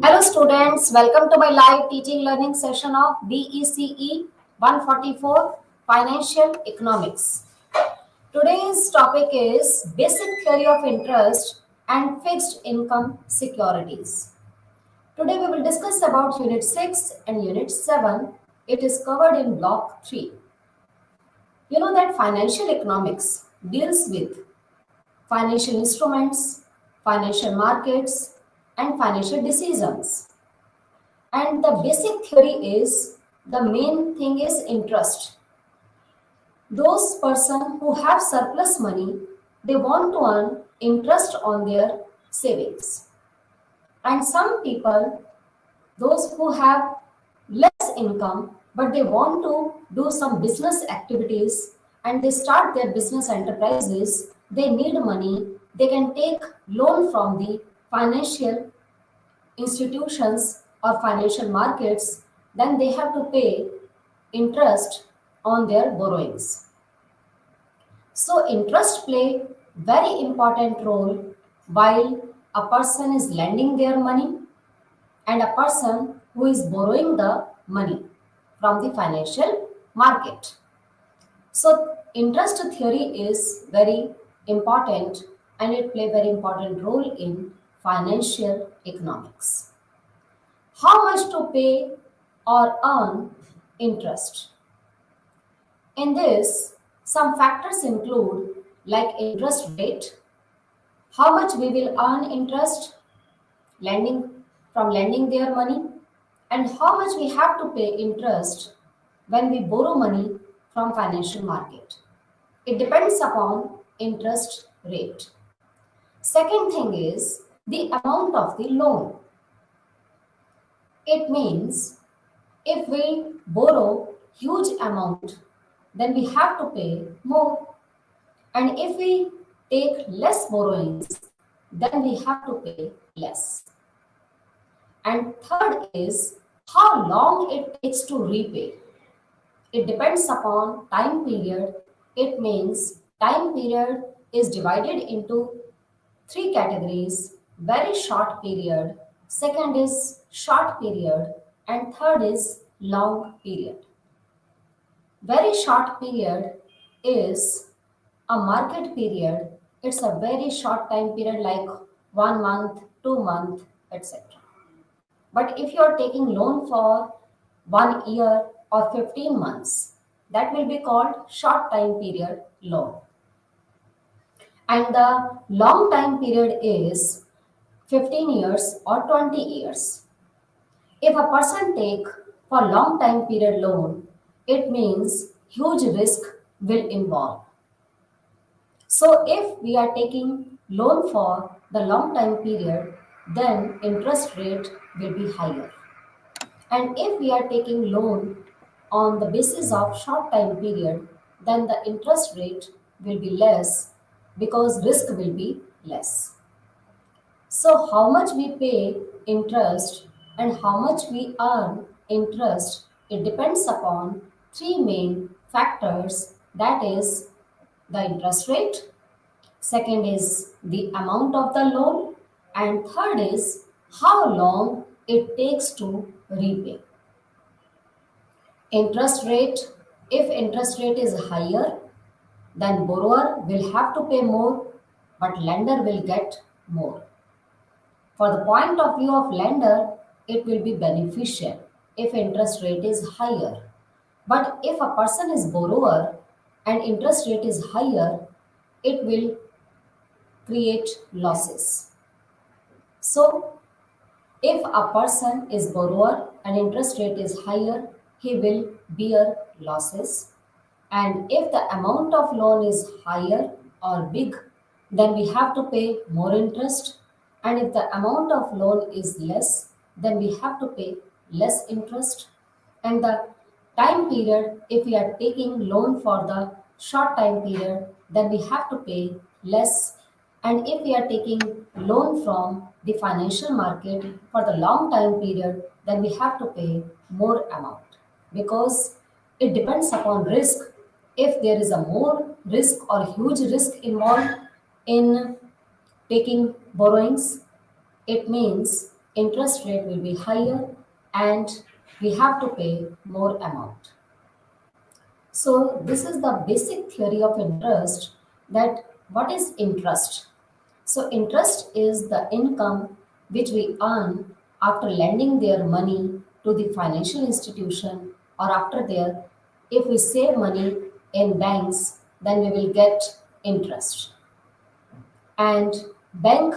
Hello students, welcome to my live teaching learning session of BECE 144 Financial Economics. Today's topic is Basic Theory of Interest and Fixed Income Securities. Today we will discuss about Unit 6 and Unit 7. It is covered in Block 3. You know that financial economics deals with financial instruments, financial markets, and financial decisions. And the basic theory is the main thing is interest. Those person who have surplus money, they want to earn interest on their savings. And some people, those who have less income, but they want to do some business activities and they start their business enterprises, they need money, they can take loan from the financial institutions or financial markets, then they have to pay interest on their borrowings. So interest play very important role while a person is lending their money and a person who is borrowing the money from the financial market. So interest theory is very important and it play very important role in financial economics. How much to pay or earn interest? In this, some factors include like interest rate, how much we will earn interest lending their money, and how much we have to pay interest when we borrow money from financial market. It depends upon interest rate. Second thing is the amount of the loan. It means if we borrow huge amount, then we have to pay more. And if we take less borrowings, then we have to pay less. And third is how long it takes to repay. It depends upon time period. It means time period is divided into three categories: very short period, second is short period, and third is long period. Very short period is a market period. It's a very short time period like 1 month, 2 months, etc. But if you are taking loan for 1 year or 15 months, that will be called short time period loan. And the long time period is 15 years or 20 years. If a person take for long time period loan, it means huge risk will involve. So if we are taking loan for the long time period, then interest rate will be higher. And if we are taking loan on the basis of short time period, then the interest rate will be less because risk will be less. So how much we pay interest and how much we earn interest, it depends upon three main factors, that is the interest rate, second is the amount of the loan, and third is how long it takes to repay. Interest rate, if interest rate is higher, then borrower will have to pay more, but lender will get more. For the point of view of lender, it will be beneficial if interest rate is higher. But if a person is borrower and interest rate is higher, it will create losses. So, if a person is borrower and interest rate is higher, he will bear losses. And if the amount of loan is higher or big, then we have to pay more interest. And if the amount of loan is less, then we have to pay less interest. And the time period, if we are taking loan for the short time period, then we have to pay less. And if we are taking loan from the financial market for the long time period, then we have to pay more amount because it depends upon risk. If there is a more risk or huge risk involved in taking borrowings, it means interest rate will be higher and we have to pay more amount. So this is the basic theory of interest, that what is interest? So interest is the income which we earn after lending their money to the financial institution, or after their, if we save money in banks, then we will get interest. And bank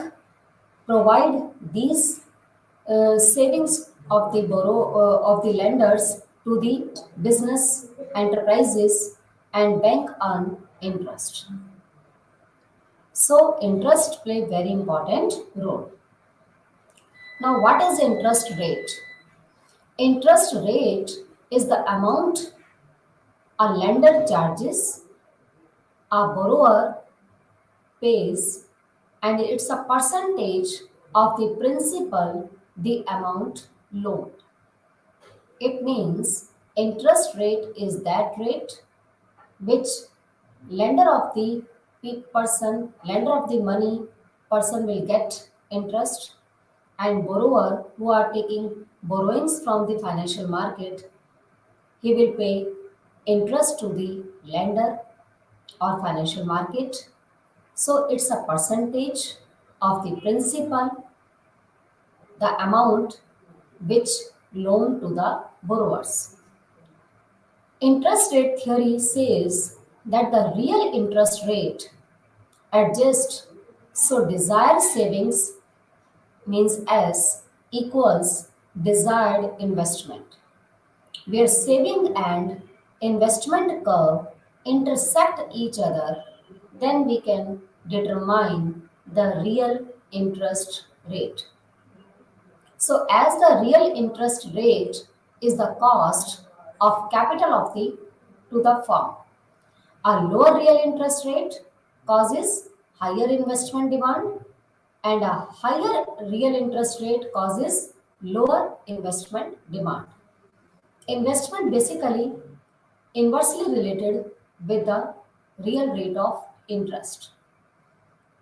provide these savings of the of the lenders to the business enterprises, and bank earn interest. So interest play very important role. Now what is interest rate? Interest rate is the amount a lender charges, a borrower pays, and it's a percentage of the principal, the amount loaned. It means interest rate is that rate which lender of the lender of the money person will get interest, and borrower who are taking borrowings from the financial market, he will pay interest to the lender or financial market. So it's a percentage of the principal, the amount which loan to the borrowers. Interest rate theory says that the real interest rate adjusts so desired savings, means S, equals desired investment, where saving and investment curve intersect each other, then we can determine the real interest rate. So, as the real interest rate is the cost of capital of the to the firm, a lower real interest rate causes higher investment demand, and a higher real interest rate causes lower investment demand. Investment basically inversely related with the real rate of interest.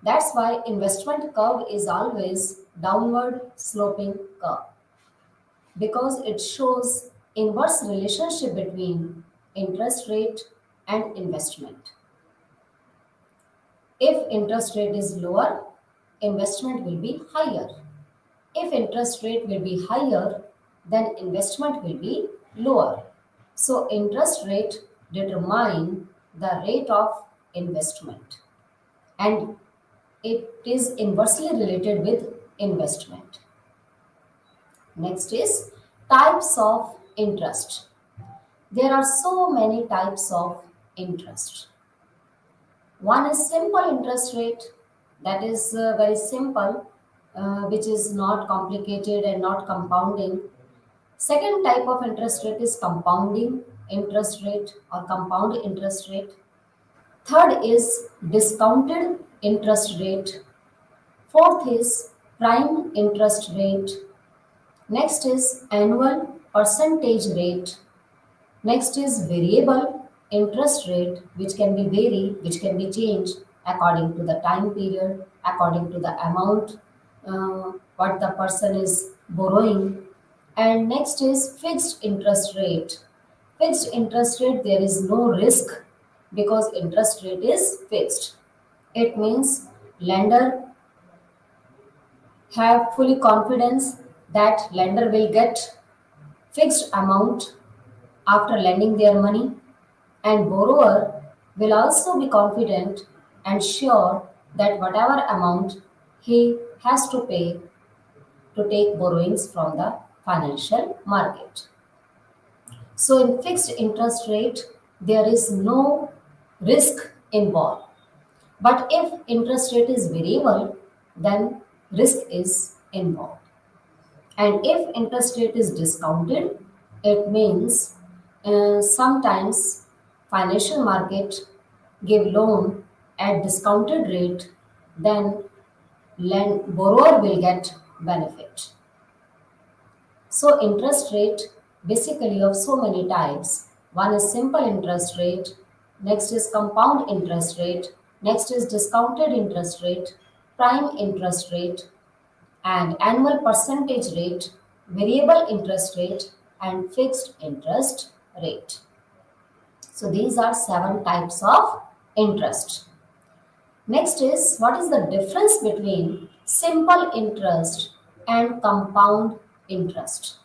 That's why investment curve is always downward sloping curve, because it shows inverse relationship between interest rate and investment. If interest rate is lower, investment will be higher. If interest rate will be higher, then investment will be lower. So interest rate determine the rate of investment, and it is inversely related with investment. Next is types of interest. There are so many types of interest. One is simple interest rate, that is very simple, which is not complicated and not compounding. Second type of interest rate is compounding interest rate or compound interest rate. Third is discounted interest rate. Fourth is prime interest rate. Next is annual percentage rate. Next is variable interest rate, which can be varied, which can be changed according to the time period, according to the amount what the person is borrowing. And next is fixed interest rate. Fixed interest rate, there is no risk because interest rate is fixed. It means lender have fully confidence that lender will get fixed amount after lending their money, and borrower will also be confident and sure that whatever amount he has to pay to take borrowings from the financial market. So in fixed interest rate, there is no risk involved. But if interest rate is variable, then risk is involved. And if interest rate is discounted, it means sometimes financial market give loan at discounted rate, then borrower will get benefit. So interest rate basically of so many types. One is simple interest rate, next is compound interest rate, next is discounted interest rate, prime interest rate, and annual percentage rate, variable interest rate, and fixed interest rate. So these are seven types of interest. Next is, what is the difference between simple interest and compound interest?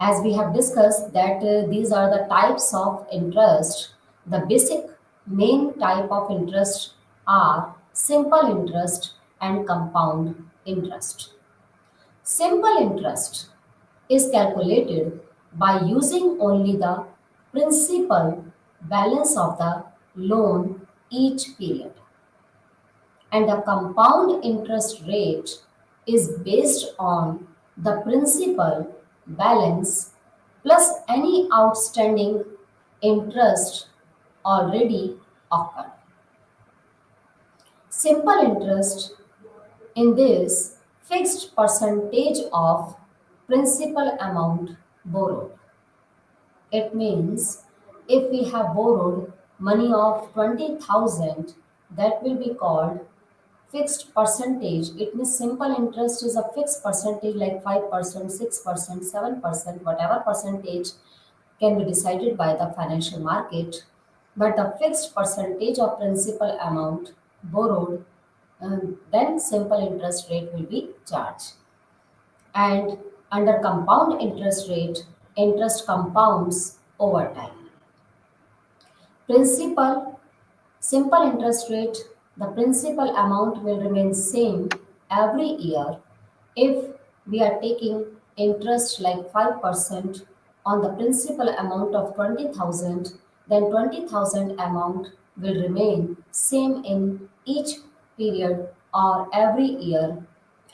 As we have discussed that these are the types of interest, the basic main type of interest are simple interest and compound interest. Simple interest is calculated by using only the principal balance of the loan each period, and the compound interest rate is based on the principal balance plus any outstanding interest already occurred. Simple interest in this fixed percentage of principal amount borrowed. It means if we have borrowed money of 20,000, that will be called fixed percentage. It means simple interest is a fixed percentage like 5%, 6%, 7%, whatever percentage can be decided by the financial market. But the fixed percentage of principal amount borrowed, then simple interest rate will be charged. And under compound interest rate, interest compounds over time. Principal Simple interest rate, the principal amount will remain same every year if we are taking interest like 5% on the principal amount of 20,000, then 20,000 amount will remain same in each period or every year,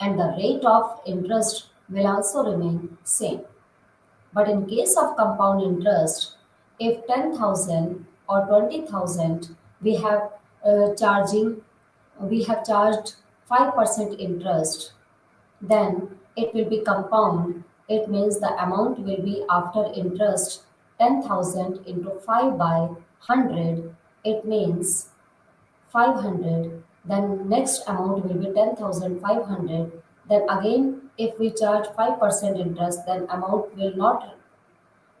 and the rate of interest will also remain same. But in case of compound interest, if 10,000 or 20,000 we have charging we have charged 5% interest, then it will be compound. It means the amount will be after interest 10,000 into 5 by 100. It means 500. Then next amount will be 10,500. Then again, if we charge 5% interest, then amount will not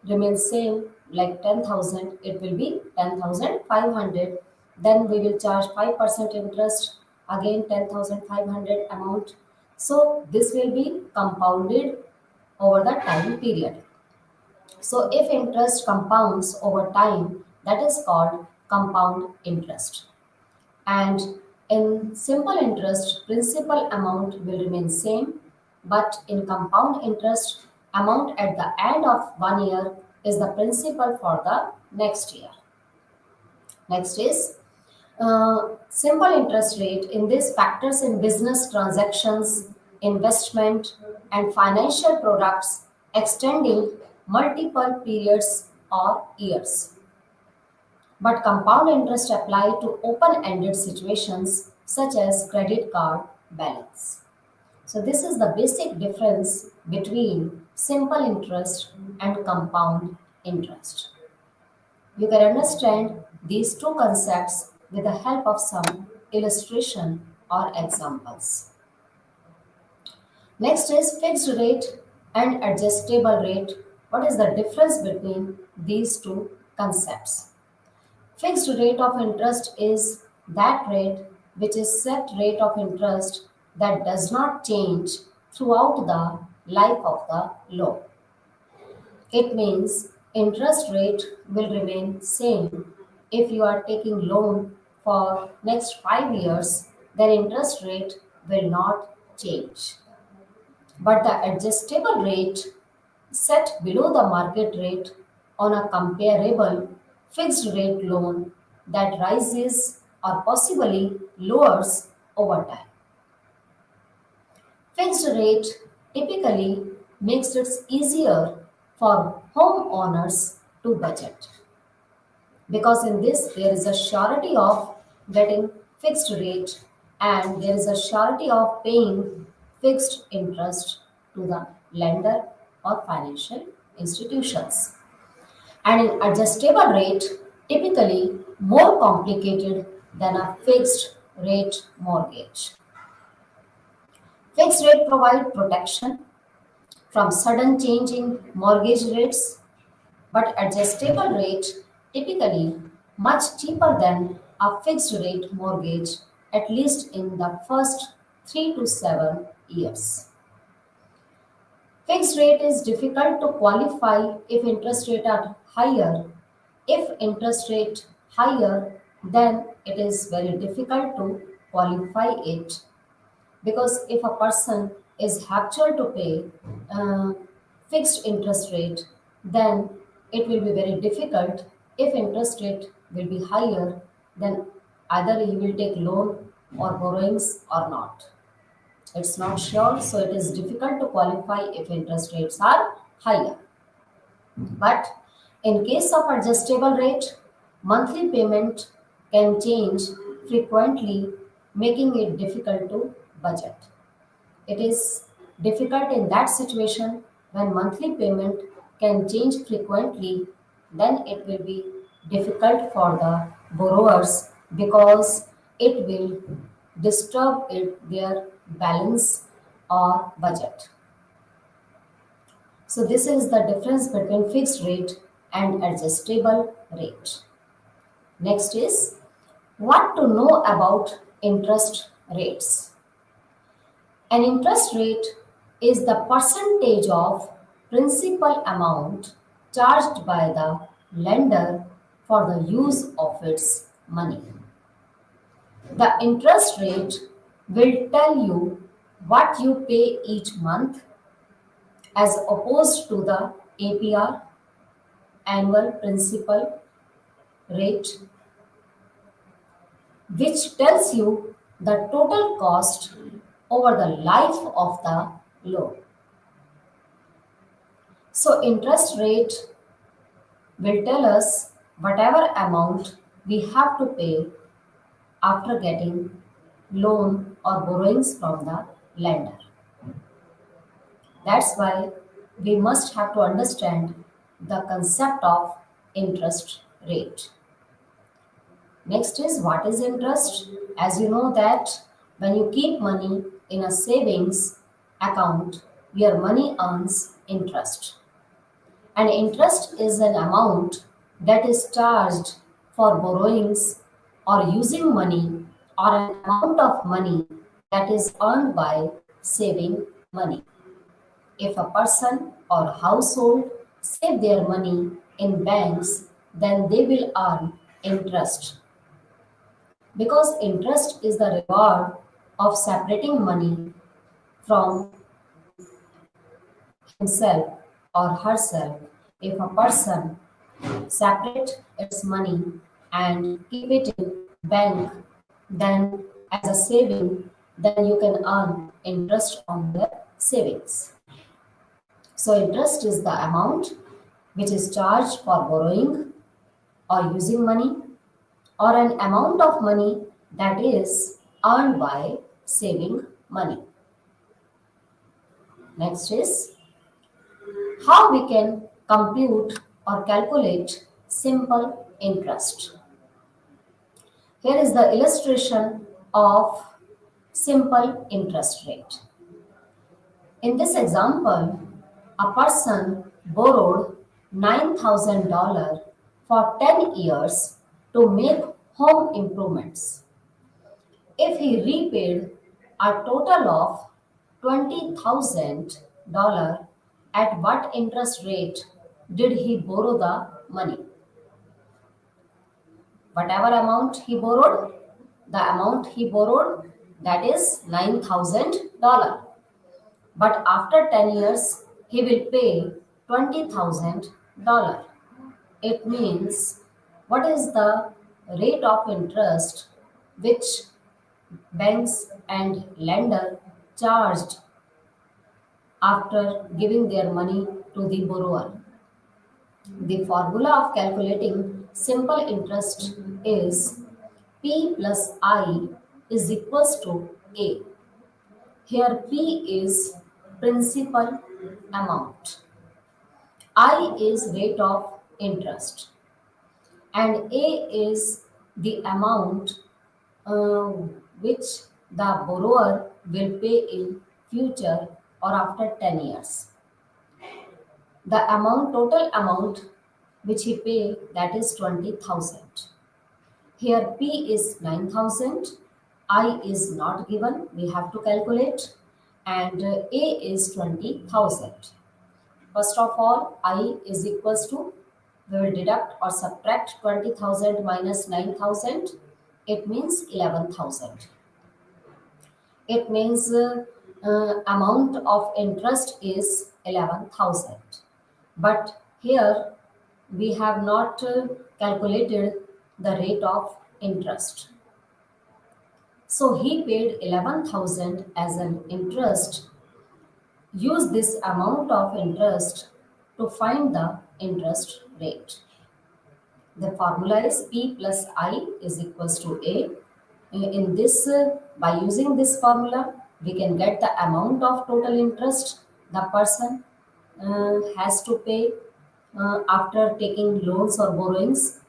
remain same like 10,000, it will be 10,500. Then we will charge 5% interest, again 10,500 amount. So this will be compounded over the time period. So if interest compounds over time, that is called compound interest. And in simple interest, principal amount will remain same, but in compound interest, amount at the end of 1 year is the principal for the next year. Next is simple interest rate. In this factors in business transactions, investment, and financial products extending multiple periods or years. But compound interest apply to open-ended situations such as credit card balance. So this is the basic difference between simple interest and compound interest. You can understand these two concepts with the help of some illustration or examples. Next is fixed rate and adjustable rate. What is the difference between these two concepts? Fixed rate of interest is that rate which is set rate of interest that does not change throughout the life of the loan. It means interest rate will remain same. If you are taking loan for next 5 years, then interest rate will not change. But the adjustable rate set below the market rate on a comparable fixed rate loan that rises or possibly lowers over time. Fixed rate typically makes it easier for homeowners to budget because in this there is a surety of getting fixed rate and there is a surety of paying fixed interest to the lender or financial institutions. And an adjustable rate typically more complicated than a fixed rate mortgage. Fixed rate provide protection from sudden change in mortgage rates, but adjustable rate typically much cheaper than a fixed rate mortgage, at least in the first 3 to 7 years. Fixed rate is difficult to qualify if interest rate are higher. If interest rate higher, then it is very difficult to qualify it, because if a person is habitual to pay uh, fixed interest rate, then it will be very difficult. If interest rate will be higher, then either he will take loan or borrowings or not. It's not sure, so it is difficult to qualify if interest rates are higher. But in case of adjustable rate, monthly payment can change frequently, making it difficult to budget. It is difficult in that situation when monthly payment can change frequently, then it will be difficult for the borrowers because it will disturb their balance or budget. So this is the difference between fixed rate and adjustable rate. Next is what to know about interest rates. An interest rate is the percentage of principal amount charged by the lender for the use of its money. The interest rate will tell you what you pay each month as opposed to the APR, annual principal rate, which tells you the total cost over the life of the loan. So interest rate will tell us whatever amount we have to pay after getting loan or borrowings from the lender. That's why we must have to understand the concept of interest rate. Next is what is interest? As you know that when you keep money in a savings account, your money earns interest. And interest is an amount that is charged for borrowings or using money, or an amount of money that is earned by saving money. If a person or household save their money in banks, then they will earn interest, because interest is the reward of separating money from himself or herself. If a person separate its money and keep it in bank, then as a saving, then you can earn interest on the savings. So interest is the amount which is charged for borrowing or using money, or an amount of money that is earned by saving money. Next is how we can compute or calculate simple interest. Here is the illustration of simple interest rate. In this example, a person borrowed $9,000 for 10 years to make home improvements. If he repaid a total of $20,000, at what interest rate did he borrow the money? Whatever amount he borrowed, the amount he borrowed, that is $9,000. But after 10 years, he will pay $20,000. It means what is the rate of interest which banks and lender charged after giving their money to the borrower. The formula of calculating simple interest is P plus I is equals to A. Here P is principal amount, I is rate of interest, and A is the amount uh, which the borrower will pay in future, or after 10 years. The total amount which he pay, that is 20,000. Here P is 9,000, I is not given, we have to calculate, and A is 20,000. First of all, I is equals to, we will deduct or subtract 20,000 minus 9,000. It means 11,000. It means amount of interest is 11,000. But here we have not calculated the rate of interest. So he paid 11,000 as an interest. Use this amount of interest to find the interest rate. The formula is P plus I is equals to A. In this, by using this formula, we can get the amount of total interest the person has to pay after taking loans or borrowings.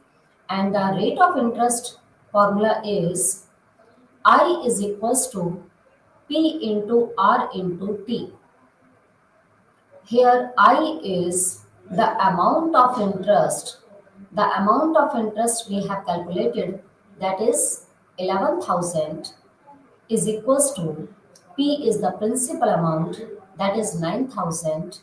And the rate of interest formula is I is equals to P into R into T. Here I is the amount of interest. The amount of interest we have calculated, that is 11,000, is equals to P is the principal amount, that is 9,000.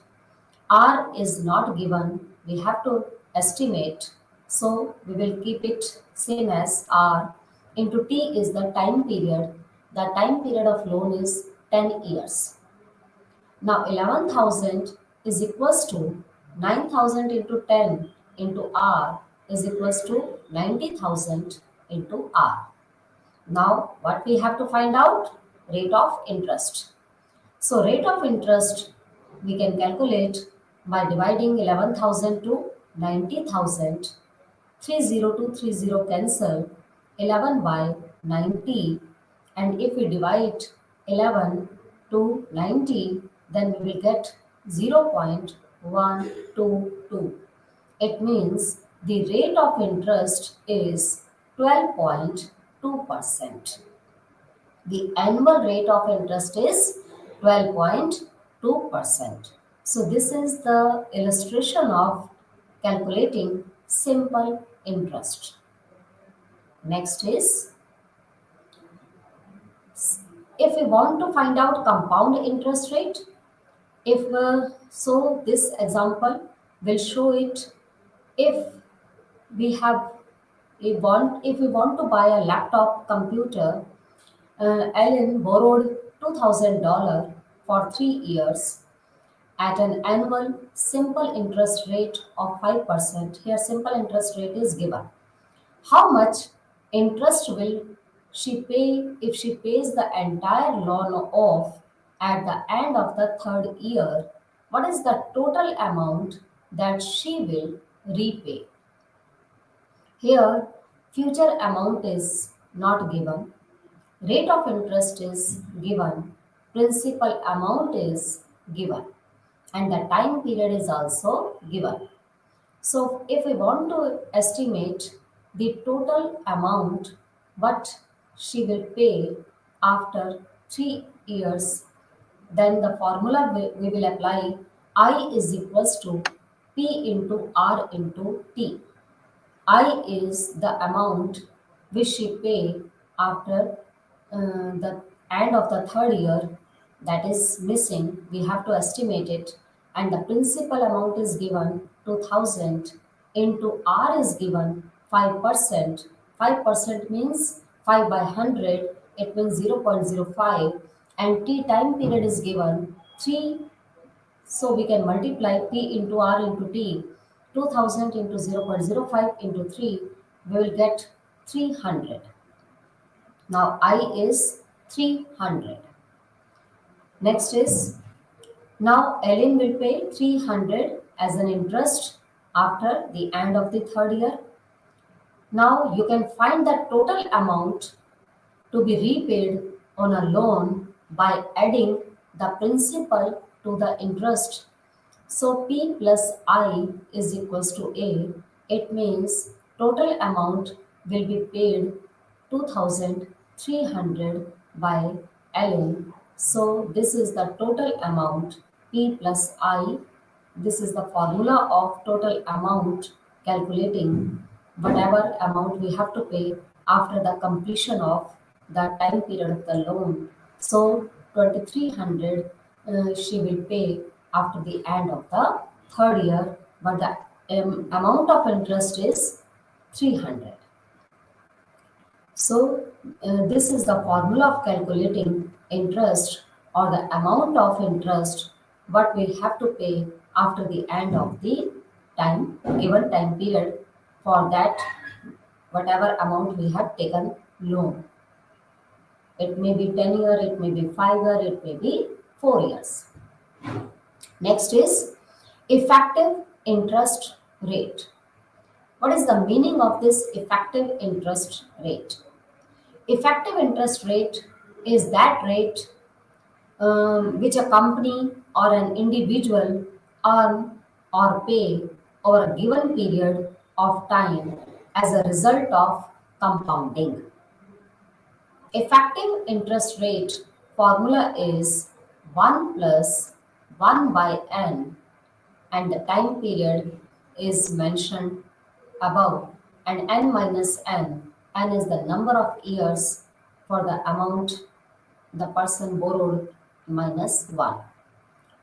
R is not given, we have to estimate, so we will keep it same as R, into T is the time period. The time period of loan is 10 years. Now 11,000 is equals to 9,000 into 10 into R is equals to 90,000 into R. Now what we have to find out? Rate of interest. So rate of interest we can calculate by dividing 11,000 to 90,000. 30 to 30 cancel, 11 by 90, and if we divide 11 to 90, then we will get 0.122. It means the rate of interest is 12.2%. The annual rate of interest is 12.2%. So this is the illustration of calculating simple interest. Next is, if we want to find out compound interest rate, so this example will show it. If we want to buy a laptop computer, Ellen borrowed $2,000 for 3 years at an annual simple interest rate of 5%. Here simple interest rate is given. How much interest will she pay if she pays the entire loan off at the end of the 3rd year? What is the total amount that she will repay? Here, future amount is not given, rate of interest is given, principal amount is given, and the time period is also given. So if we want to estimate the total amount what she will pay after 3 years, then the formula we will apply I is equals to P into R into T. I is the amount which she pay after the end of the 3rd year, that is missing. We have to estimate it, and the principal amount is given 2,000 into R is given 5%. 5% means 5 by 100. It means 0.05, and T time period is given 3. So we can multiply P into R into T. 2,000 into 0.05 into 3, we will get 300. Now I is 300. Next is, now Ellen will pay 300 as an interest after the end of the 3rd year. Now you can find the total amount to be repaid on a loan by adding the principal to the interest. So P plus I is equals to A. It means total amount will be paid 2,300 by Ellen. So this is the total amount P plus I. This is the formula of total amount calculating whatever amount we have to pay after the completion of the time period of the loan. So 2300 she will pay after the end of the third year, but the amount of interest is 300. So, this is the formula of calculating interest or the amount of interest what we have to pay after the end of the given time period for that whatever amount we have taken loan. It may be 10 year, it may be 5 year, it may be 4 years. Next is effective interest rate. What is the meaning of this effective interest rate? Effective interest rate is that rate which a company or an individual earn or pay over a given period of time as a result of compounding. Effective interest rate formula is 1 plus 1 by n, and the time period is mentioned above, and n minus n is the number of years for the amount the person borrowed minus 1.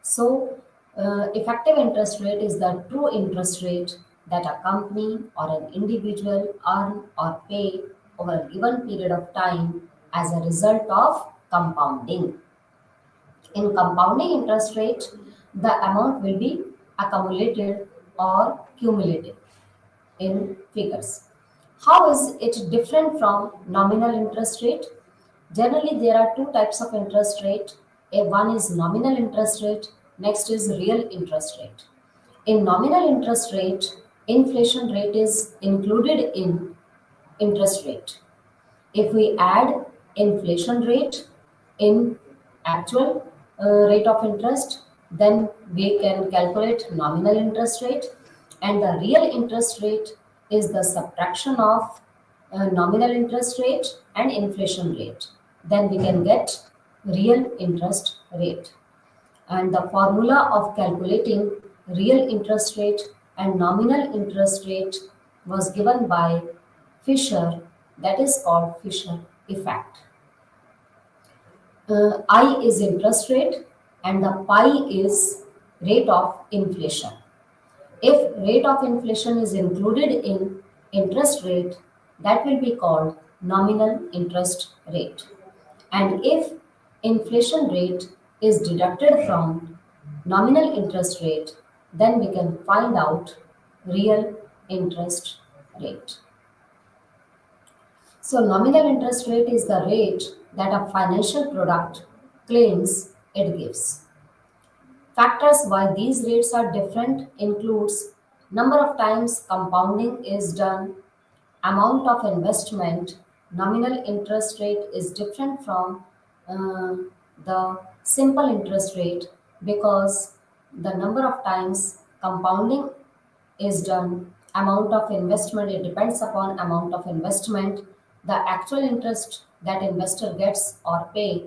So, effective interest rate is the true interest rate that a company or an individual earn or pay over a given period of time as a result of compounding. In compounding interest rate, the amount will be accumulated or cumulative in figures. How is it different from nominal interest rate? Generally, there are two types of interest rate. One is nominal interest rate, next is real interest rate. In nominal interest rate, inflation rate is included in interest rate. If we add inflation rate in actual rate of interest, then we can calculate nominal interest rate, and the real interest rate is the subtraction of nominal interest rate and inflation rate. Then we can get real interest rate. And the formula of calculating real interest rate and nominal interest rate was given by Fisher, that is called Fisher effect. I is interest rate and the pi is rate of inflation. If rate of inflation is included in interest rate, that will be called nominal interest rate. And if inflation rate is deducted from nominal interest rate, then we can find out real interest rate. So, nominal interest rate is the rate that a financial product claims it gives. Factors why these rates are different includes number of times compounding is done, amount of investment. Nominal interest rate is different from uh, the simple interest rate because the number of times compounding is done, amount of investment, it depends upon amount of investment, the actual interest that investor gets or pay,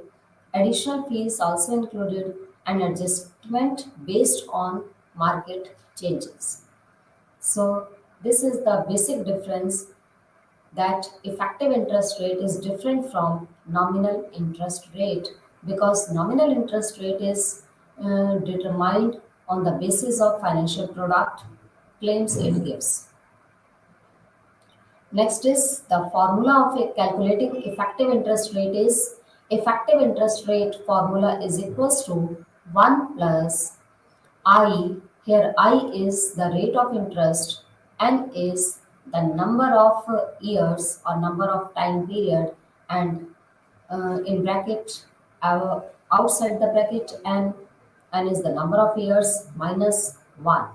additional fees also included, and adjustment based on market changes. So this is the basic difference, that effective interest rate is different from nominal interest rate because nominal interest rate is determined on the basis of financial product claims it gives. Next is the formula of calculating effective interest rate is effective interest rate formula is equals to 1 plus I. Here I is the rate of interest, N is the number of years or number of time period, and in bracket outside the bracket N is the number of years minus 1.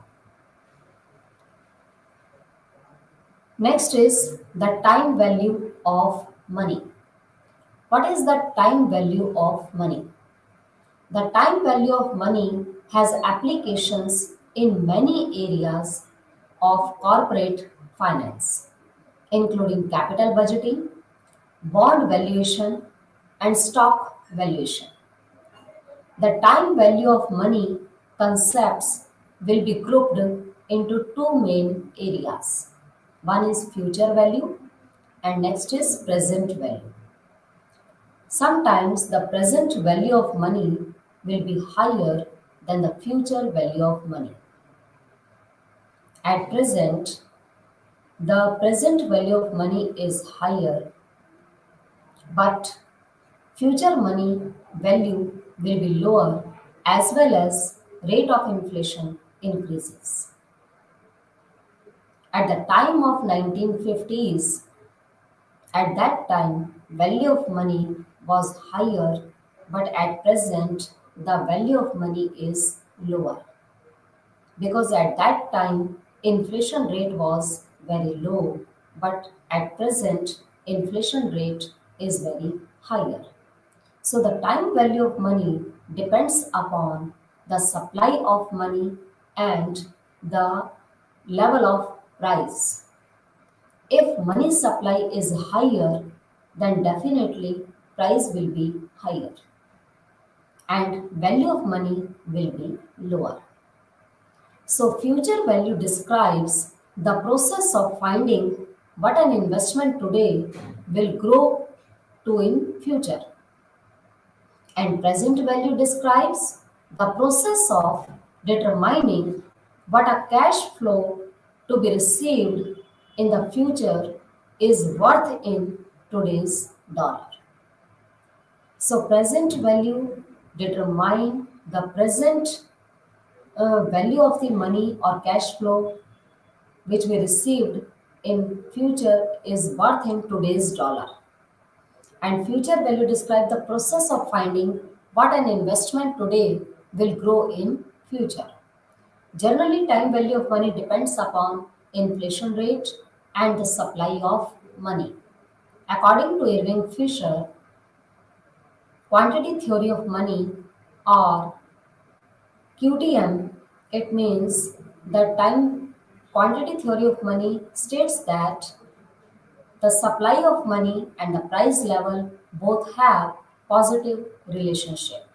Next is the time value of money. What is the time value of money? The time value of money has applications in many areas of corporate finance, including capital budgeting, bond valuation, and stock valuation. The time value of money concepts will be grouped into two main areas. One is future value and next is present value. Sometimes the present value of money will be higher than the future value of money. At present, the present value of money is higher, but future money value will be lower as well as rate of inflation increases. At the time of 1950s, at that time value of money was higher, but at present the value of money is lower because at that time inflation rate was very low, but at present inflation rate is very higher. So the time value of money depends upon the supply of money and the level of price. If money supply is higher, then definitely price will be higher and value of money will be lower. So future value describes the process of finding what an investment today will grow to in future. And present value describes the process of determining what a cash flow to be received in the future is worth in today's dollar. So present value determine the present value of the money or cash flow which we received in future is worth in today's dollar. And future value describe the process of finding what an investment today will grow in future. Generally, time value of money depends upon inflation rate and the supply of money. According to Irving Fisher, quantity theory of money or QTM, it means the time quantity theory of money states that the supply of money and the price level both have positive relationship.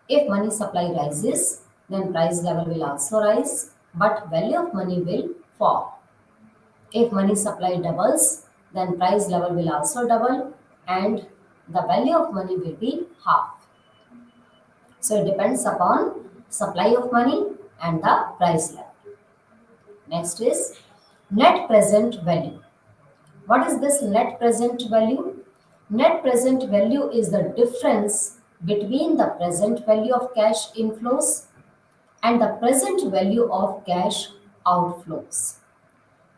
If money supply rises, then price level will also rise, but value of money will fall. If money supply doubles, then price level will also double and the value of money will be half. So it depends upon supply of money and the price level. Next is net present value. What is this net present value? Net present value is the difference between the present value of cash inflows and the present value of cash outflows.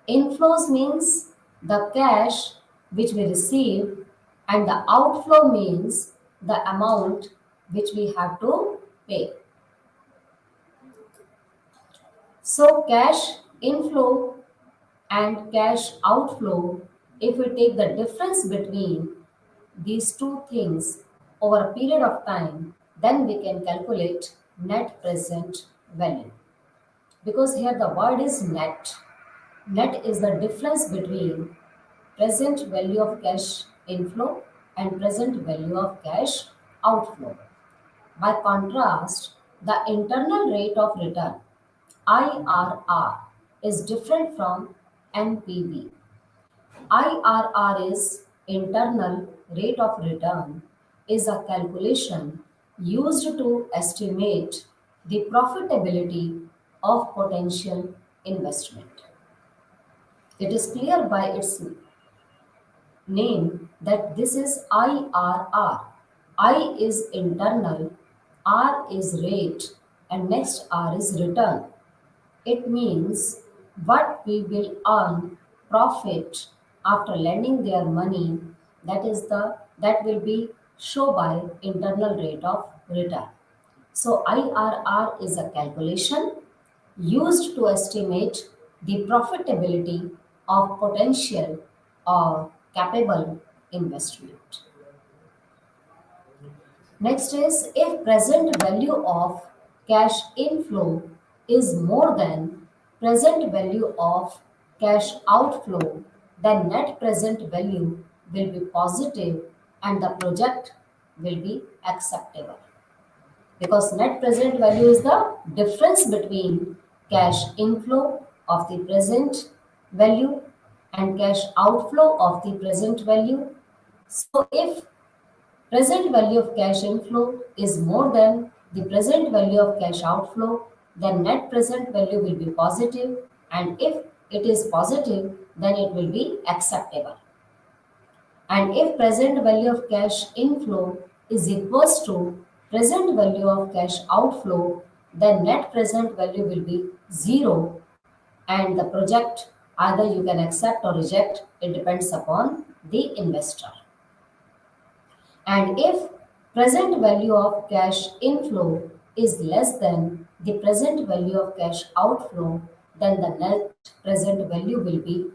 Inflows means the cash which we receive, and the outflow means the amount which we have to pay. So, cash inflow and cash outflow, if we take the difference between these two things over a period of time, then we can calculate net present value. Because here the word is net. Net is the difference between present value of cash inflow and present value of cash outflow. By contrast, the internal rate of return IRR is different from NPV. IRR is internal rate of return is a calculation used to estimate the profitability of potential investment. It is clear by its name that this is IRR. I is internal, R is rate, and next R is return. It means what we will earn profit after lending their money, that will be show by internal rate of return. So IRR is a calculation used to estimate the profitability of potential or capable investment. Next is if present value of cash inflow is more than present value of cash outflow, then net present value will be positive and the project will be acceptable. because net present value is the difference between cash inflow of the present value and cash outflow of the present value. So if present value of cash inflow is more than the present value of cash outflow, then net present value will be positive, and if it is positive, then it will be acceptable. And if present value of cash inflow is equals to present value of cash outflow, then net present value will be zero, and the project either you can accept or reject, it depends upon the investor. And if present value of cash inflow is less than the present value of cash outflow, then the net present value will be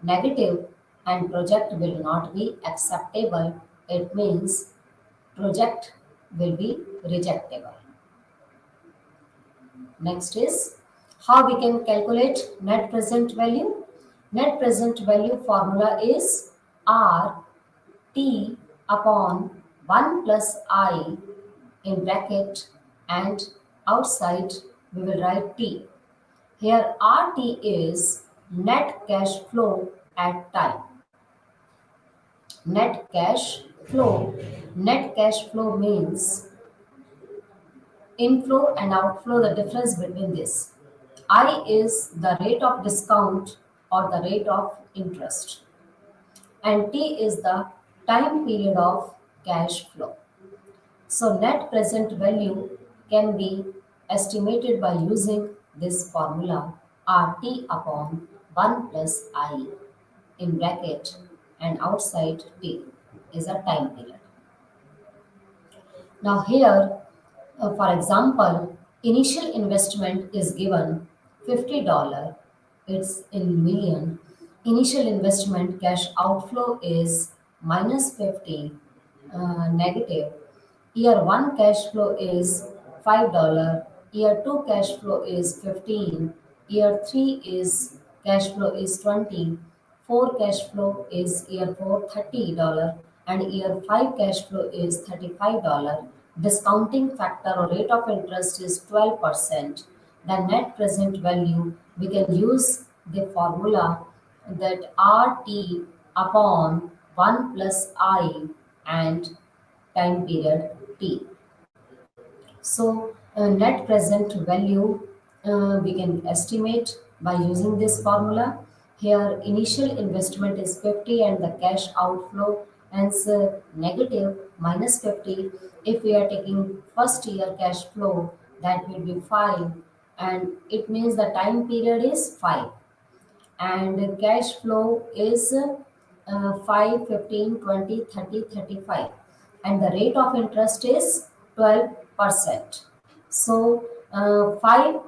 negative and project will not be acceptable. It means project will be rejectable. Next is how we can calculate net present value. Net present value formula is R T upon 1 plus I in bracket, and outside we will write T. Here RT is net cash flow at time. Net cash flow. Net cash flow means inflow and outflow, the difference between this. I is the rate of discount or the rate of interest, and T is the time period of cash flow. So net present value can be estimated by using this formula RT upon 1 plus I in bracket, and outside T is a time period. Now here, for example, initial investment is given $50. It's in million. Initial investment cash outflow is minus 50, negative. Year 1 cash flow is $5. Year 2 cash flow is 15. Year 3 is cash flow is 20. 4 cash flow is year 4 $30, and year 5 cash flow is $35. Discounting factor or rate of interest is 12%. The net present value, we can use the formula that RT upon 1 plus I and time period T. So net present value we can estimate by using this formula. Here initial investment is 50 and the cash outflow hence negative minus 50. If we are taking first year cash flow, that will be 5, and it means the time period is 5, and cash flow is 5, 15, 20, 30, 35, and the rate of interest is 12%. So 5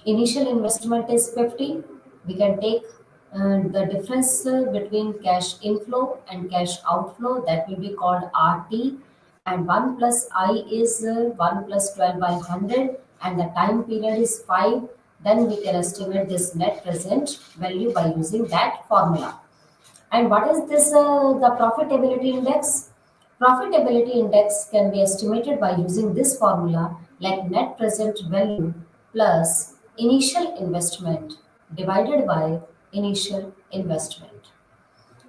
initial investment is 50. We can take the difference between cash inflow and cash outflow, that will be called RT, and 1 plus I is 1 plus 12 by 100, and the time period is 5. Then we can estimate this net present value by using that formula. And what is this the profitability index? Profitability index can be estimated by using this formula, like net present value plus initial investment divided by initial investment.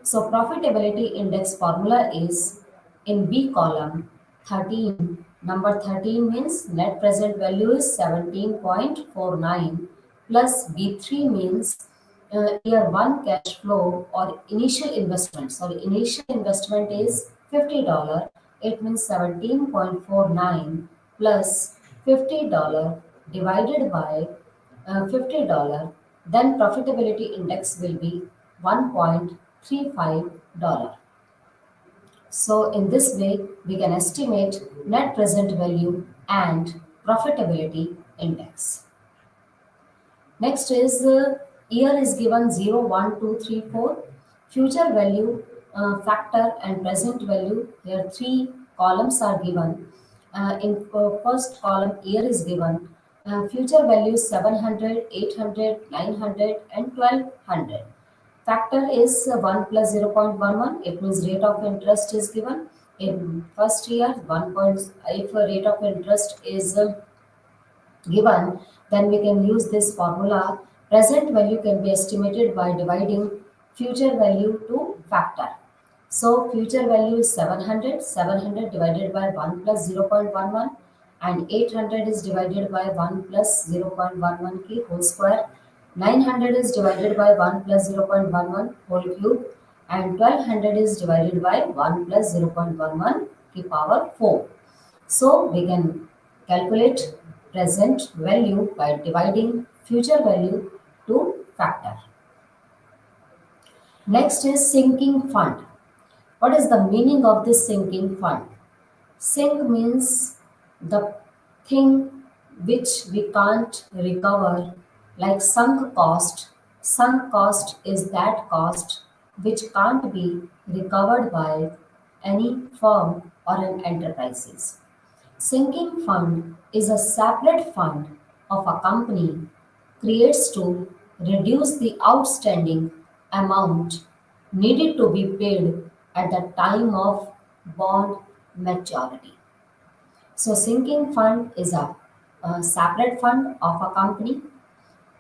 So profitability index formula is in B column 13. Number 13 means net present value is 17.49 plus B3 means year 1 cash flow or initial investment. Sorry, initial investment is $50. It means 17.49 plus $50 divided by $50. Then profitability index will be $1.35. So in this way, we can estimate net present value and profitability index. Next is year is given 0, 1, 2, 3, 4. Future value, factor and present value. Here 3 columns are given. In first column, year is given. Future values 700, 800, 900 and 1200. Factor is 1 plus 0.11. It means rate of interest is given. in first year 1 point, if a rate of interest is given, then we can use this formula. Present value can be estimated by dividing future value to factor. So future value is 700, 700 divided by 1 plus 0.11, and 800 is divided by 1 plus 0.11 ki whole square. 900 is divided by 1 plus 0.11 whole cube, and 1200 is divided by 1 plus 0.11 ki power 4. So we can calculate present value by dividing future value to factor. Next is sinking fund. What is the meaning of this sinking fund? Sink means the thing which we can't recover, like sunk cost. Sunk cost is that cost which can't be recovered by any firm or an enterprises. Sinking fund is a separate fund of a company creates to reduce the outstanding amount needed to be paid at the time of bond maturity. So sinking fund is a separate fund of a company.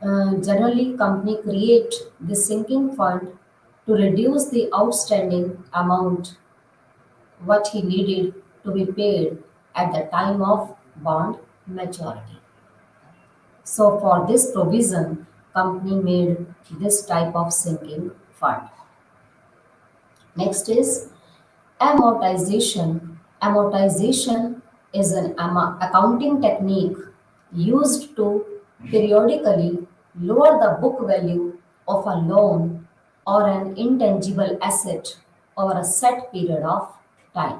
Generally, company create the sinking fund to reduce the outstanding amount what he needed to be paid at the time of bond maturity. So for this provision, company made this type of sinking fund. Next is amortization. Amortization is an accounting technique used to periodically lower the book value of a loan or an intangible asset over a set period of time.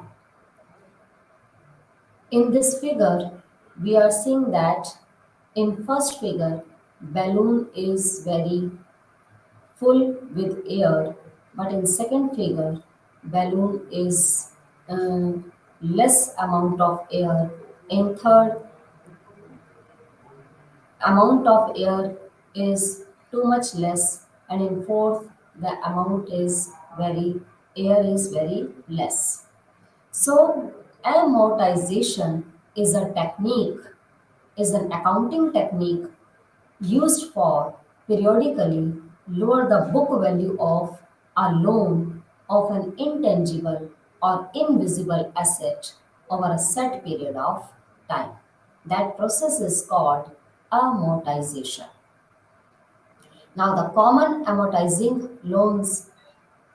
In this figure, we are seeing that in first figure, balloon is very full with air, but in second figure, balloon is uh, less amount of air. In third, amount of air is too much less, and in fourth, the amount is very air is very less. So amortization is a technique, is an accounting technique used for periodically lower the book value of a loan of an intangible or invisible asset over a set period of time. That process is called amortization. Now, the common amortizing loans,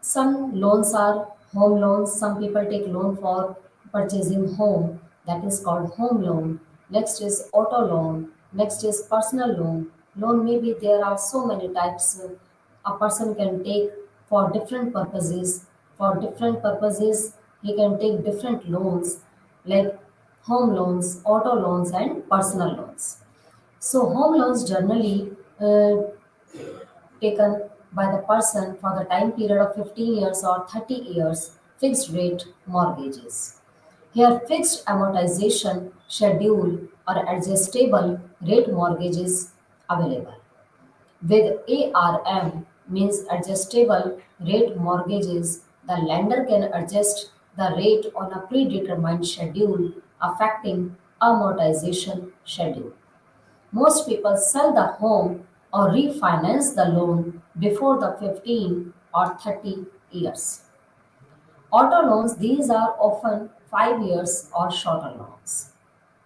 some loans are home loans. Some people take loan for purchasing home. That is called home loan. Next is auto loan. Next is personal loan. Loan maybe there are so many types. A person can take for different purposes. For different purposes, he can take different loans like home loans, auto loans, and personal loans. So home loans generally taken by the person for the time period of 15 years or 30 years fixed rate mortgages. Here, fixed amortization schedule or adjustable rate mortgages available. With ARM means adjustable rate mortgages, the lender can adjust the rate on a predetermined schedule affecting amortization schedule. Most people sell the home or refinance the loan before the 15 or 30 years. Auto loans, these are often 5 years or shorter loans.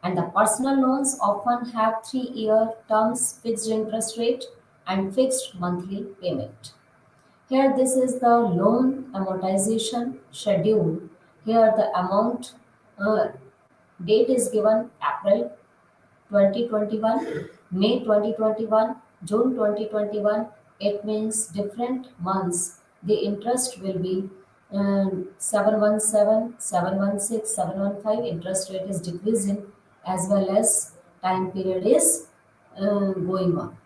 And the personal loans often have 3-year terms, fixed interest rate, and fixed monthly payment. Here, this is the loan amortization schedule. Here, the amount date is given April 2021, May 2021, June 2021. It means different months. The interest will be 717, 715. Interest rate is decreasing as well as time period is going on.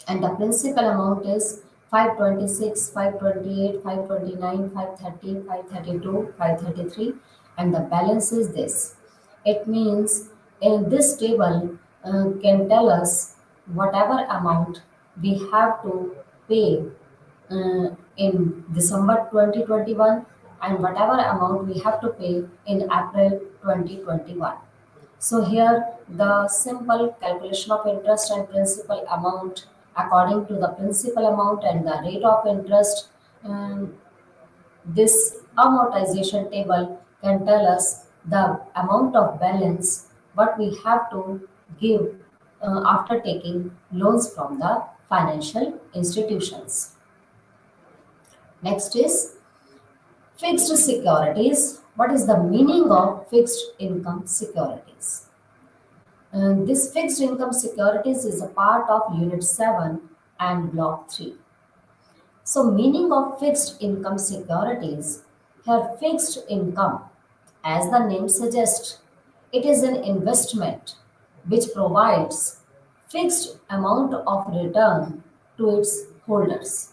And the principal amount is 526, 528, 529, 530, 532, 533, and the balance is this. It means in this table can tell us whatever amount we have to pay in December 2021, and whatever amount we have to pay in April 2021. So here the simple calculation of interest and principal amount according to the principal amount and the rate of interest. This amortization table can tell us the amount of balance what we have to give after taking loans from the financial institutions. Next is fixed securities. What is the meaning of fixed income securities? This fixed income securities is a part of Unit 7 and Block 3. So, meaning of fixed income securities. Here, fixed income, as the name suggests, it is an investment which provides fixed amount of return to its holders.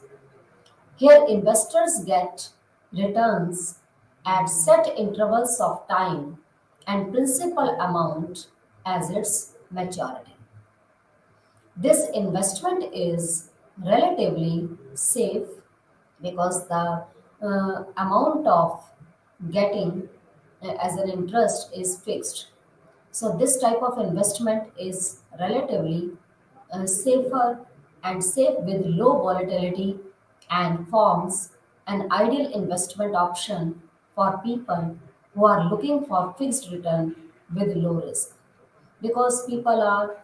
Here, investors get returns at set intervals of time and principal amount as its maturity. This investment is relatively safe because the amount of getting as an interest is fixed. So, this type of investment is relatively safer and safe with low volatility and forms an ideal investment option for people who are looking for fixed return with low risk because people are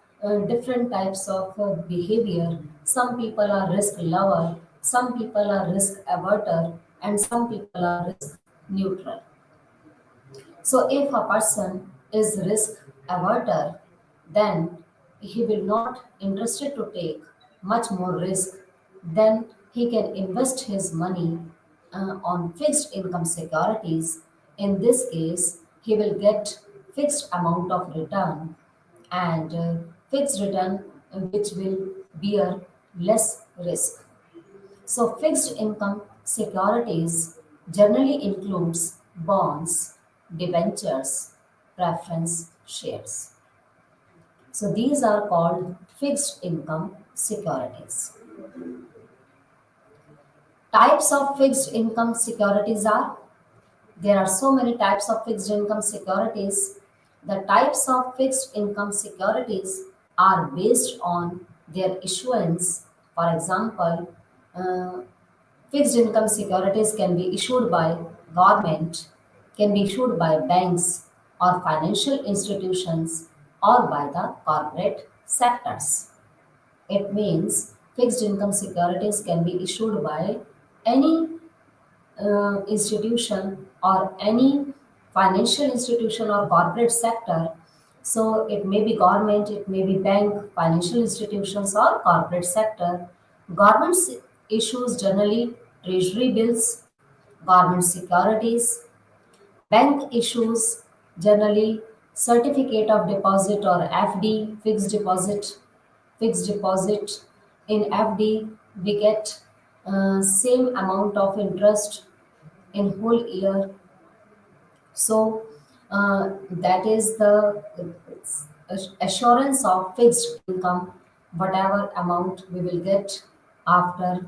different types of behavior. Some people are risk lover, some people are risk averter, and some people are risk neutral. So if a person is risk averter, then he will not interested to take much more risk. Then he can invest his money on fixed income securities. In this case, he will get fixed amount of return and fixed return which will bear less risk. So fixed income securities generally includes bonds, debentures, preference shares. So these are called fixed income securities. Types of fixed income securities are there are so many types of fixed income securities. The types of fixed income securities are based on their issuance. For example, uh, fixed income securities can be issued by government, can be issued by banks or financial institutions or by the corporate sectors. It means fixed income securities can be issued by any institution or any financial institution or corporate sector. So it may be government, it may be bank, financial institutions or corporate sector. Government issues generally treasury bills, government securities. Bank issues generally certificate of deposit or FD, fixed deposit. Fixed deposit in FD we get same amount of interest in whole year. So that is the assurance of fixed income, whatever amount we will get after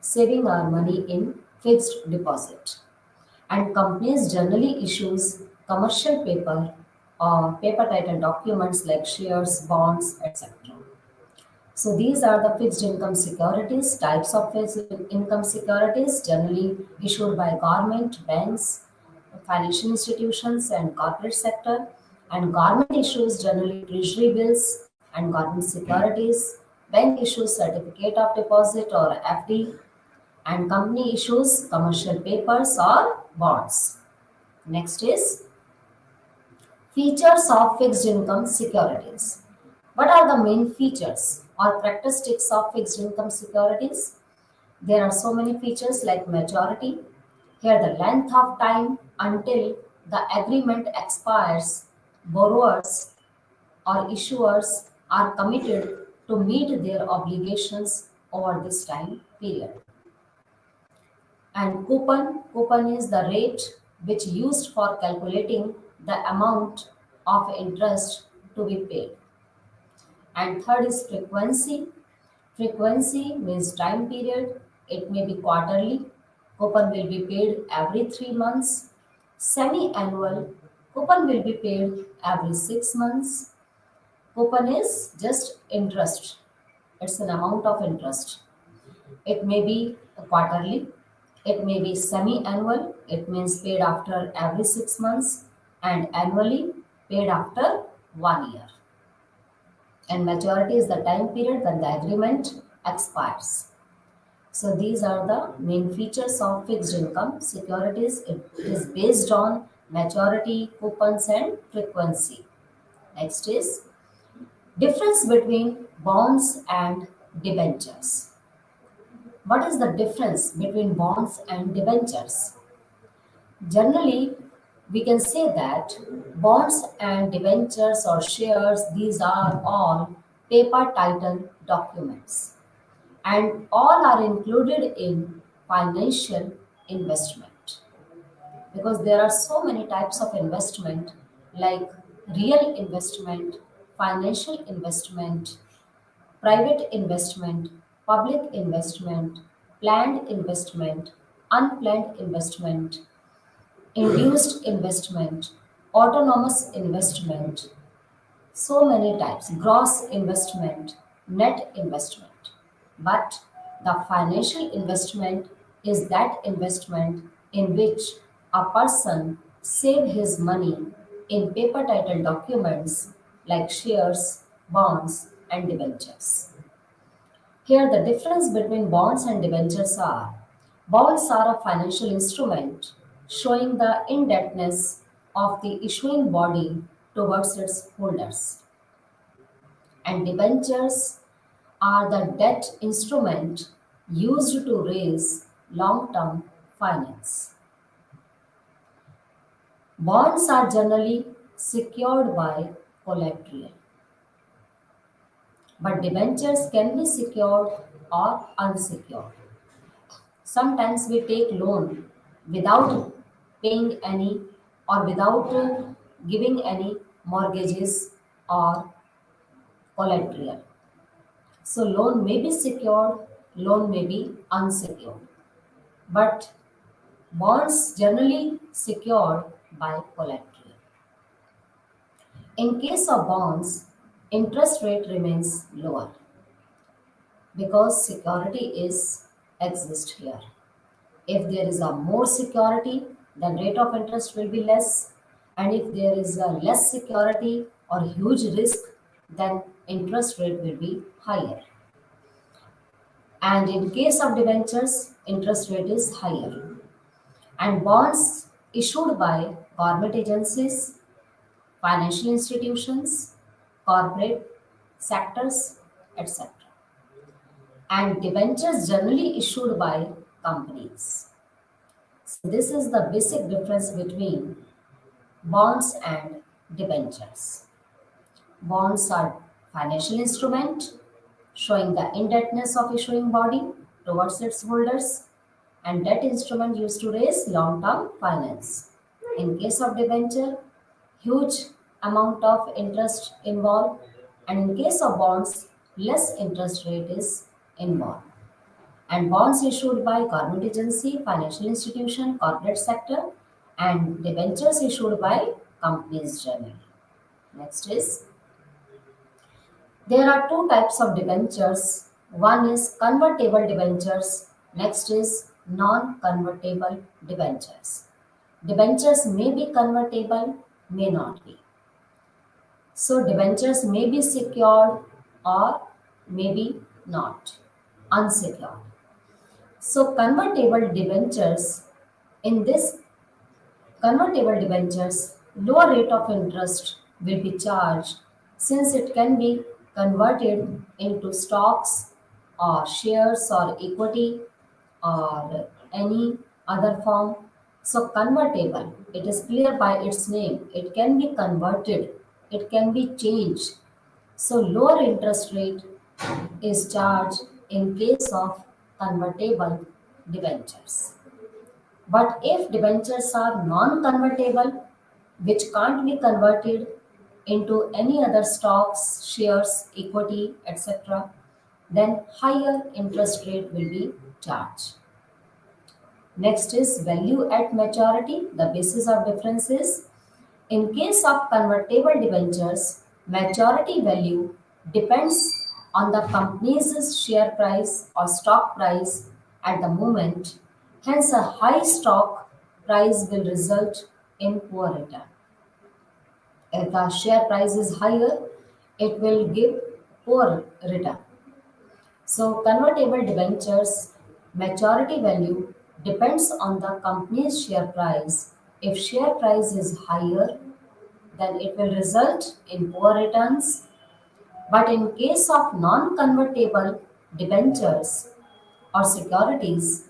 saving our money in fixed deposit. And companies generally issues commercial paper or paper title documents like shares, bonds, etc. So these are the fixed income securities, types of fixed income securities generally issued by government, banks, financial institutions and corporate sector. And government issues generally treasury bills and government securities. Bank issues certificate of deposit or FD and company issues commercial papers or bonds. Next is features of fixed income securities. What are the main features or characteristics of fixed income securities? There are so many features like maturity. Here, the length of time until the agreement expires, borrowers or issuers are committed to meet their obligations over this time period. And coupon is the rate which used for calculating the amount of interest to be paid. And third is frequency. Frequency means time period. It may be quarterly, Coupon will be paid every 3 months. Semi-annual coupon will be paid every 6 months. Coupon is just interest. It's an amount of interest. It may be quarterly, it may be semi-annual, it means paid after every 6 months, and annually paid after 1 year. And maturity is the time period when the agreement expires. So these are the main features of fixed income securities. It is based on maturity, coupons, and frequency. Next is difference between bonds and debentures. What is the difference between bonds and debentures? Generally, we can say that bonds and debentures or shares, these are all paper title documents and all are included in financial investment because there are so many types of investment like real investment, financial investment, private investment, public investment, planned investment, unplanned investment, induced investment, autonomous investment, so many types, gross investment, net investment. But the financial investment is that investment in which a person save his money in paper title documents like shares, bonds, and debentures. Here, the difference between bonds and debentures are bonds are a financial instrument showing the indebtedness of the issuing body towards its holders, and debentures are the debt instrument used to raise long term finance. Bonds are generally secured by collateral, but debentures can be secured or unsecured. Sometimes we take loan without paying any or without giving any mortgages or collateral. So loan may be secured, loan may be unsecured, but bonds generally secured by collateral. In case of bonds, interest rate remains lower because security is exist here. If there is a more security, then rate of interest will be less. And if there is a less security or huge risk, then interest rate will be higher. And in case of debentures, interest rate is higher. And bonds issued by government agencies, financial institutions, corporate sectors, etc. And debentures generally issued by companies. So this is the basic difference between bonds and debentures. Bonds are financial instrument showing the indebtedness of issuing body towards its holders and debt instrument used to raise long-term finance. In case of debenture, huge amount of interest involved, and in case of bonds, less interest rate is involved. And bonds issued by government agency, financial institution, corporate sector, and debentures issued by companies generally. Next is there are two types of debentures. One is convertible debentures, next is non-convertible debentures. Debentures may be convertible, may not be. So debentures may be secured or maybe not, unsecured. So in this convertible debentures, lower rate of interest will be charged since it can be converted into stocks or shares or equity or any other form. So convertible, it is clear by its name. It can be converted, it can be changed. So lower interest rate is charged in case of convertible debentures. But if debentures are non-convertible, which can't be converted into any other stocks, shares, equity, etc., then higher interest rate will be charged. Next is value at maturity. The basis of difference is in case of convertible debentures, maturity value depends on the company's share price or stock price at the moment. Hence, a high stock price will result in poor return. If the share price is higher, it will give poor return. So, convertible debentures maturity value depends on the company's share price. If share price is higher, then it will result in poor returns. But in case of non-convertible debentures or securities,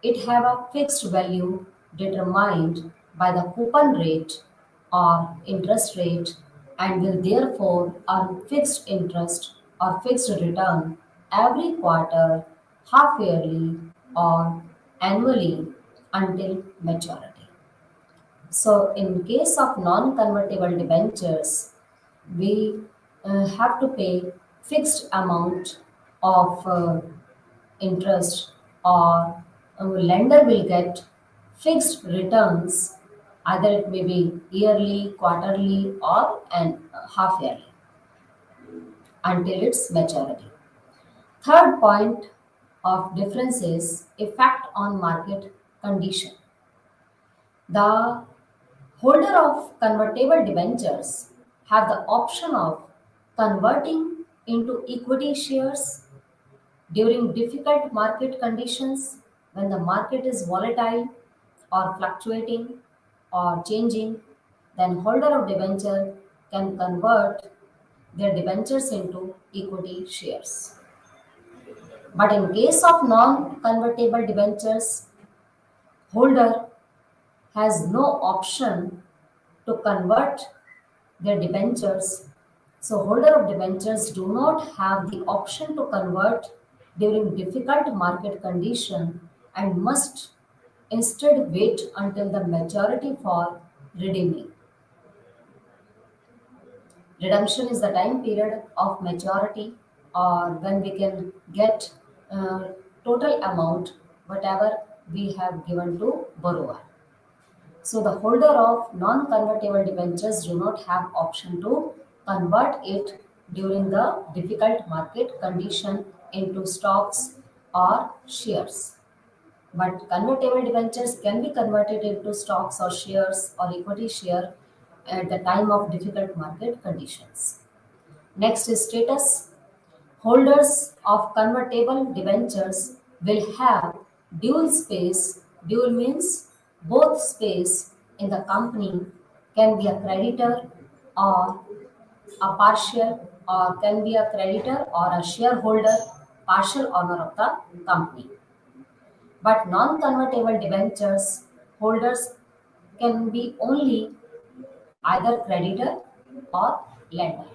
it have a fixed value determined by the coupon rate or interest rate and will therefore earn fixed interest or fixed return every quarter, half yearly or annually until maturity. So, in case of non-convertible debentures, we have to pay fixed amount of interest, or lender will get fixed returns, either it may be yearly, quarterly, or and half yearly until its maturity. Third point of difference is effect on market condition. The holder of convertible debentures have the option of converting into equity shares during difficult market conditions when the market is volatile or fluctuating or changing, then holder of debenture can convert their debentures into equity shares. But in case of non-convertible debentures, holder has no option to convert their debentures. So holder of debentures do not have the option to convert during difficult market condition and must instead wait until the maturity for redeeming. Redemption is the time period of maturity or when we can get uh, total amount whatever we have given to borrower. So the holder of non-convertible debentures do not have option to convert it during the difficult market condition into stocks or shares. But convertible debentures can be converted into stocks or shares or equity share at the time of difficult market conditions. Next is status. Holders of convertible debentures will have dual space. Dual means both space in the company can be a creditor or a partial, or can be a creditor or a shareholder, partial owner of the company. But non-convertible debentures holders can be only either creditor or lender,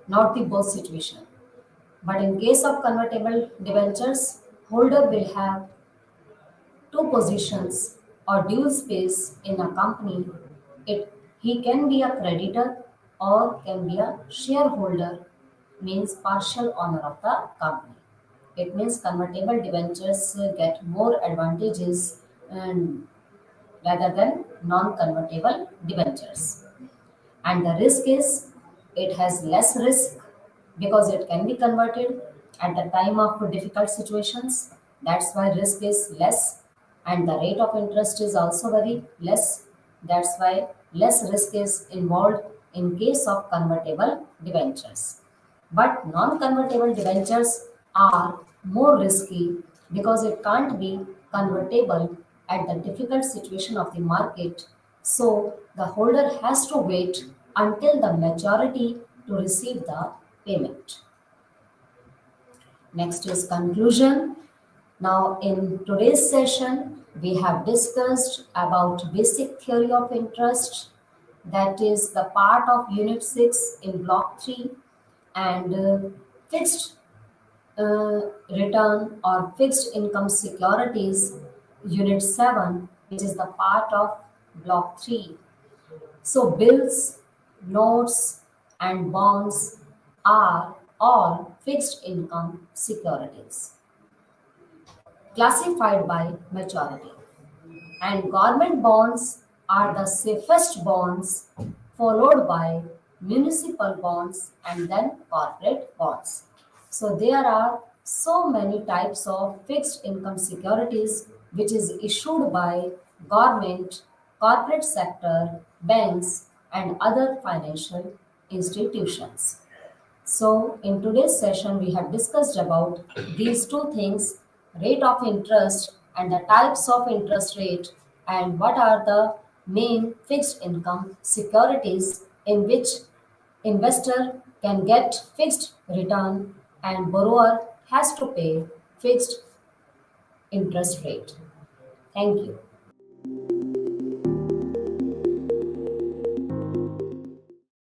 not the both situation. But in case of convertible debentures, holder will have two positions or dual space in a company. It he can be a creditor or can be a shareholder, means partial owner of the company. It means convertible debentures get more advantages rather than non-convertible debentures. And the risk is it has less risk because it can be converted at the time of difficult situations. That's why risk is less, and the rate of interest is also very less. That's why less risk is involved in case of convertible debentures. But non-convertible debentures are more risky because it can't be convertible at the difficult situation of the market. So the holder has to wait until the maturity to receive the payment. Next is conclusion. Now, in today's session, we have discussed about basic theory of interest, that is the part of Unit 6 in Block 3, and fixed return or fixed income securities, Unit 7, which is the part of Block 3. So, bills, notes, and bonds are all fixed income securities. classified by maturity. And government bonds are the safest bonds, followed by municipal bonds and then corporate bonds. So there are so many types of fixed income securities which is issued by government, corporate sector, banks and other financial institutions. So, in today's session, we have discussed about these two things, rate of interest and the types of interest rate, and what are the main fixed income securities in which investor can get fixed return and borrower has to pay fixed interest rate. Thank you.